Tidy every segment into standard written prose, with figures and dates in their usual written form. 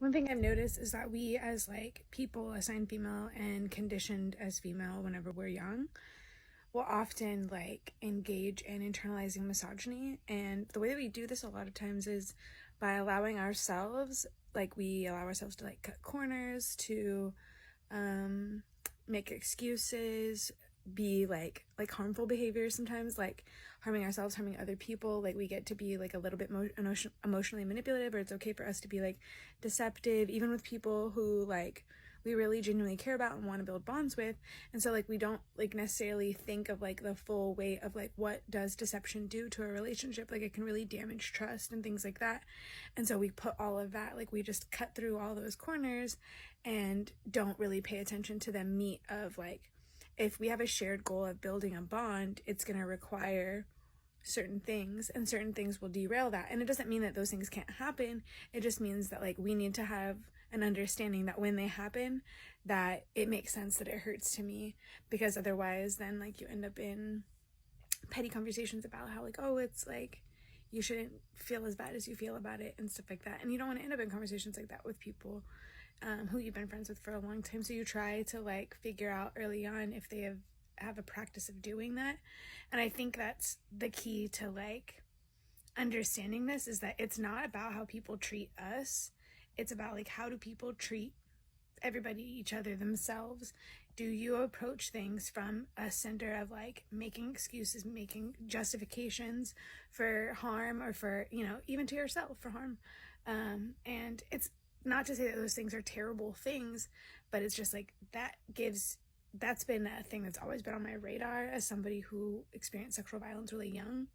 One thing I've noticed is that we as like people assigned female and conditioned as female whenever we're young will often like engage in internalizing misogyny. And the way that we do this a lot of times is by allowing ourselves, like we allow ourselves to like cut corners, to make excuses, be like harmful behaviors sometimes, like harming ourselves, harming other people. Like we get to be like a little bit emotionally manipulative, or it's okay for us to be like deceptive, even with people who like we really genuinely care about and want to build bonds with. And so like we don't like necessarily think of like the full weight of like what does deception do to a relationship. Like it can really damage trust and things like that. And so we put all of that, like we just cut through all those corners and don't really pay attention to the meat of like, if we have a shared goal of building a bond, it's going to require certain things, and certain things will derail that. And it doesn't mean that those things can't happen. It just means that like we need to have an understanding that when they happen, that it makes sense that it hurts to me, because otherwise then like you end up in petty conversations about how like, oh, it's like you shouldn't feel as bad as you feel about it and stuff like that. And you don't want to end up in conversations like that with people who you've been friends with for a long time. So you try to like figure out early on if they have a practice of doing that. And I think that's the key to like understanding this, is that it's not about how people treat us. It's about like, how do people treat everybody, each other, themselves? Do you approach things from a center of like making excuses, making justifications for harm, or for, you know, even to yourself for harm? And it's not to say that those things are terrible things, but it's just like that's been a thing that's always been on my radar as somebody who experienced sexual violence really young.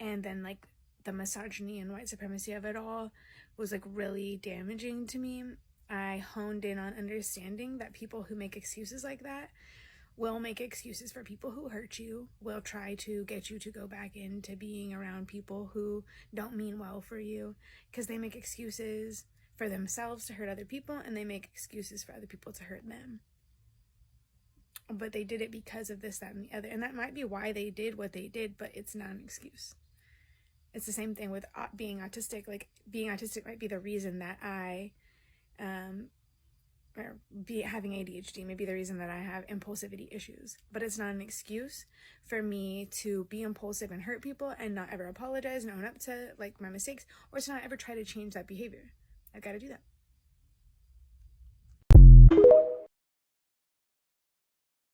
And then like the misogyny and white supremacy of it all was like really damaging to me. I honed in on understanding that people who make excuses like that will make excuses for people who hurt you, will try to get you to go back into being around people who don't mean well for you, because they make excuses for themselves to hurt other people, and they make excuses for other people to hurt them. But they did it because of this, that, and the other. And that might be why they did what they did, but it's not an excuse. It's the same thing with being autistic. Like being autistic might be the reason that I having ADHD may be the reason that I have impulsivity issues, but it's not an excuse for me to be impulsive and hurt people and not ever apologize and own up to like my mistakes, or to not ever try to change that behavior. I've got to do that.